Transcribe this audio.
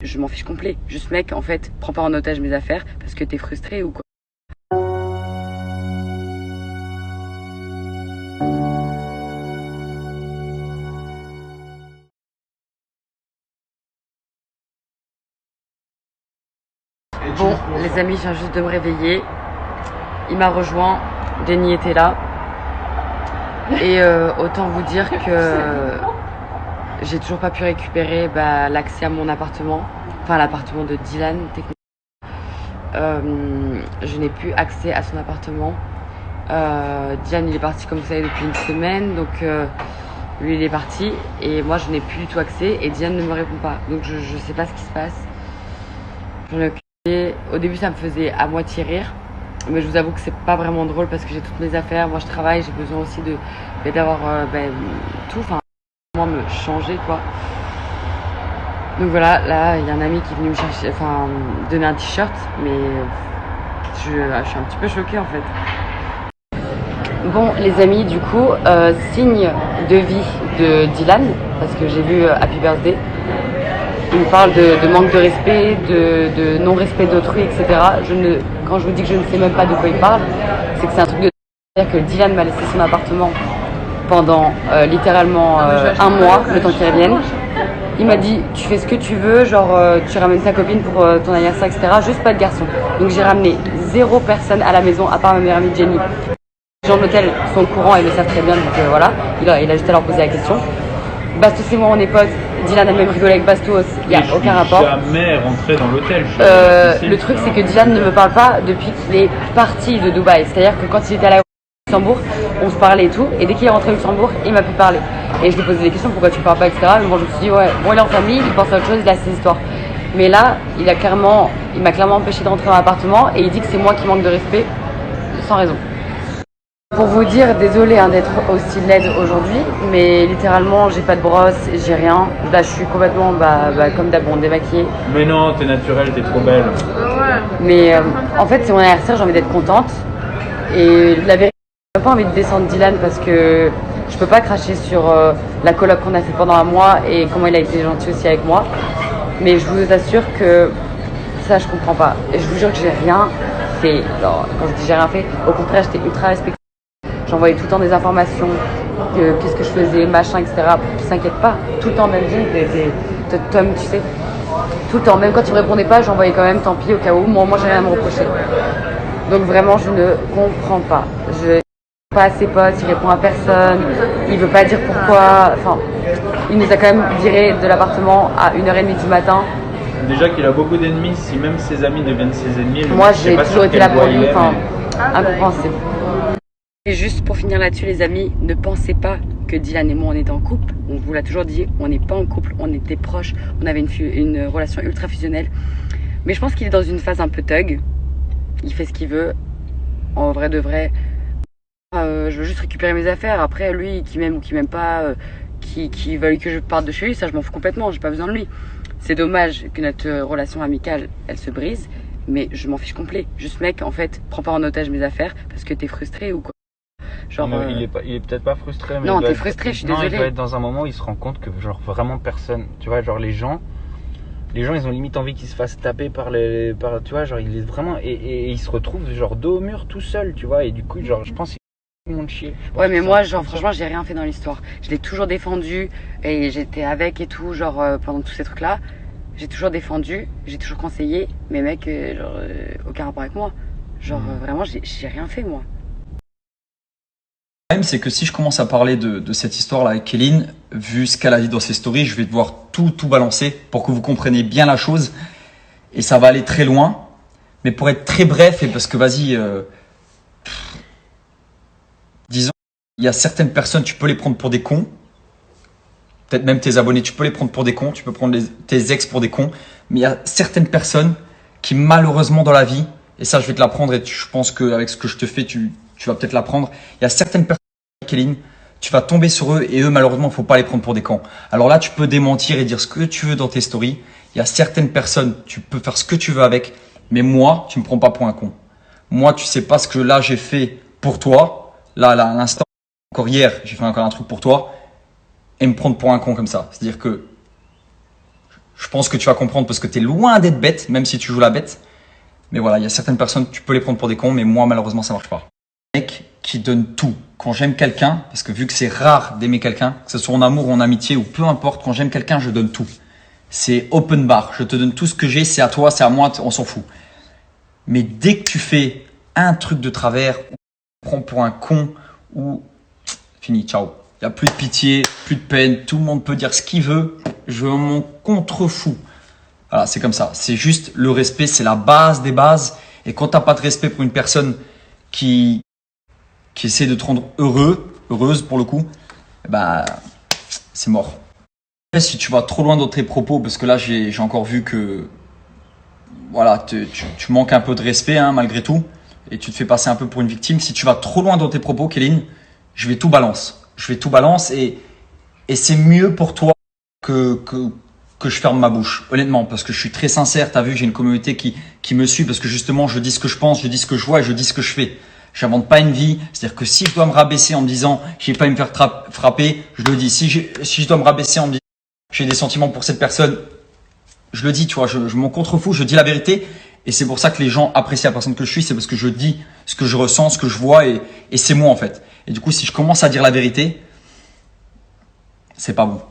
je m'en fiche complet. Juste mec, en fait, prends pas en otage mes affaires parce que t'es frustré ou quoi. Bon, les amis, je viens juste de me réveiller. Il m'a rejoint, Jenny était là. Et autant vous dire que j'ai toujours pas pu récupérer l'accès à mon appartement. Enfin, l'appartement de Dylan, techniquement. Je n'ai plus accès à son appartement. Dylan, il est parti, comme vous savez, depuis une semaine. Donc, lui, il est parti. Et moi, je n'ai plus du tout accès. Et Dylan ne me répond pas. Donc, je sais pas ce qui se passe. J'en ai aucune idée. Au début, ça me faisait à moitié rire. Mais je vous avoue que c'est pas vraiment drôle parce que j'ai toutes mes affaires. Moi, je travaille. J'ai besoin aussi d'avoir tout. Enfin, moi, me changer, quoi. Donc voilà, là, il y a un ami qui est venu me chercher, enfin, donner un t-shirt. Mais je suis un petit peu choquée, en fait. Bon, les amis, du coup, signe de vie de Dylan. Parce que j'ai vu Happy Birthday. Il me parle de manque de respect, de non-respect d'autrui, etc. Quand je vous dis que je ne sais même pas de quoi il parle, c'est que c'est un truc de... C'est-à-dire que Dylan m'a laissé son appartement pendant littéralement un mois, le temps qu'il revienne. Il m'a dit, tu fais ce que tu veux, genre tu ramènes ta copine pour ton anniversaire, etc. Juste pas de garçon. Donc j'ai ramené 0 personne à la maison, à part ma meilleure amie Jenny. Les gens de l'hôtel sont au courant et le savent très bien, donc voilà. Il a juste à leur poser la question. Bastos et moi on est potes, Dylan a même rigolé avec Bastos, il n'y a aucun rapport. Je suis jamais rentré dans l'hôtel. Le truc c'est que Dylan ne me parle pas depuis qu'il est parti de Dubaï. C'est-à-dire que quand il était à l'aéroport de Luxembourg, on se parlait et tout. Et dès qu'il est rentré au Luxembourg, il m'a pu parler. Et je lui posais des questions, pourquoi tu parles pas, etc. Mais bon, je me suis dit, ouais, bon, il est en famille, il pense à autre chose, il a ses histoires. Mais là, il m'a clairement empêché de rentrer dans l'appartement et il dit que c'est moi qui manque de respect, sans raison. Pour vous dire, désolée d'être aussi laide aujourd'hui, mais littéralement, j'ai pas de brosse, j'ai rien. Là, je suis complètement, comme d'hab, bon, démaquillée. Mais non, t'es naturelle, t'es trop belle. Mais en fait, c'est mon anniversaire, j'ai envie d'être contente. Et la vérité, j'ai pas envie de descendre Dylan parce que je peux pas cracher sur la coloc qu'on a fait pendant un mois et comment il a été gentil aussi avec moi. Mais je vous assure que ça, je comprends pas. Et je vous jure que j'ai rien fait. Alors, quand je dis j'ai rien fait, au contraire, j'étais ultra respectueuse. J'envoyais tout le temps des informations, qu'est-ce que je faisais, machin, etc. S'inquiète pas, tout le temps, même Tom, tu sais, tout le temps. Même quand il me répondait pas, j'envoyais quand même, tant pis, au cas où. Moi j'ai rien à me reprocher. Donc vraiment, je ne comprends pas. Je ne pas à ses potes, il répond à personne, il veut pas dire pourquoi. Enfin, il nous a quand même viré de l'appartement à 1h30 du matin. Déjà qu'il a beaucoup d'ennemis, si même ses amis deviennent ses ennemis. Moi, j'ai toujours été là pour lui, enfin, incompréhensible. Et juste pour finir là-dessus, les amis, ne pensez pas que Dylan et moi on était en couple. On vous l'a toujours dit, on n'est pas en couple, on était proches, on avait une relation ultra fusionnelle. Mais je pense qu'il est dans une phase un peu thug. Il fait ce qu'il veut. En vrai de vrai, je veux juste récupérer mes affaires. Après, lui, qui m'aime ou qui m'aime pas, qui veuille que je parte de chez lui, ça je m'en fous complètement, j'ai pas besoin de lui. C'est dommage que notre relation amicale, elle se brise, mais je m'en fiche complet. Juste mec, en fait, prends pas en otage mes affaires parce que t'es frustré ou quoi. Genre, il est peut-être pas frustré, mais non, t'es frustré, je suis désolée. Il doit être dans un moment où il se rend compte que genre vraiment personne, tu vois, genre les gens ils ont limite envie qu'il se fasse taper par tu vois, genre il est vraiment et il se retrouve genre dos au mur tout seul, tu vois, et du coup genre je pense qu'il tout le monde chier. Ouais, mais moi genre franchement j'ai rien fait dans l'histoire. Je l'ai toujours défendu et j'étais avec et tout, genre pendant tous ces trucs là. J'ai toujours défendu, j'ai toujours conseillé, mais mec, aucun rapport avec moi. Genre vraiment j'ai rien fait moi. Le problème, c'est que si je commence à parler de cette histoire-là avec Kéline, vu ce qu'elle a dit dans ses stories, je vais devoir tout balancer pour que vous compreniez bien la chose. Et ça va aller très loin. Mais pour être très bref, et parce que vas-y, disons, il y a certaines personnes, tu peux les prendre pour des cons. Peut-être même tes abonnés, tu peux les prendre pour des cons. Tu peux prendre tes ex pour des cons. Mais il y a certaines personnes qui malheureusement dans la vie, et ça je vais te l'apprendre et je pense qu'avec ce que je te fais, tu vas peut-être l'apprendre. Il y a certaines personnes, Kéline, tu vas tomber sur eux et eux, malheureusement, il ne faut pas les prendre pour des cons. Alors là, tu peux démentir et dire ce que tu veux dans tes stories. Il y a certaines personnes, tu peux faire ce que tu veux avec, mais moi, tu ne me prends pas pour un con. Moi, tu sais pas ce que là, j'ai fait pour toi. Là, à l'instant, encore hier, j'ai fait encore un truc pour toi et me prendre pour un con comme ça. C'est-à-dire que Je pense que tu vas comprendre parce que tu es loin d'être bête, même si tu joues la bête. Mais voilà, il y a certaines personnes, tu peux les prendre pour des cons, mais moi, malheureusement, ça marche pas. Mec qui donne tout. Quand j'aime quelqu'un, parce que vu que c'est rare d'aimer quelqu'un, que ce soit en amour ou en amitié ou peu importe, quand j'aime quelqu'un, je donne tout. C'est open bar. Je te donne tout ce que j'ai, c'est à toi, c'est à moi, on s'en fout. Mais dès que tu fais un truc de travers, ou tu te prends pour un con, ou fini, ciao. Il n'y a plus de pitié, plus de peine, tout le monde peut dire ce qu'il veut, je m'en contrefous. Voilà, c'est comme ça. C'est juste le respect, c'est la base des bases. Et quand tu n'as pas de respect pour une personne qui essaie de te rendre heureuse pour le coup, bah, c'est mort. Si tu vas trop loin dans tes propos, parce que là j'ai encore vu que voilà, tu manques un peu de respect hein, malgré tout, et tu te fais passer un peu pour une victime. Si tu vas trop loin dans tes propos, Kéline, je vais tout balance et c'est mieux pour toi que je ferme ma bouche, honnêtement, parce que je suis très sincère. Tu as vu, j'ai une communauté qui me suit parce que justement je dis ce que je pense, je dis ce que je vois et je dis ce que je fais. J'invente pas une vie, c'est-à-dire que si je dois me rabaisser en me disant j'ai pas à me faire frapper, je le dis. Si je dois me rabaisser en me disant j'ai des sentiments pour cette personne, je le dis, tu vois, je m'en contrefous, je dis la vérité. Et c'est pour ça que les gens apprécient la personne que je suis, c'est parce que je dis ce que je ressens, ce que je vois et c'est moi en fait. Et du coup, si je commence à dire la vérité, c'est pas bon.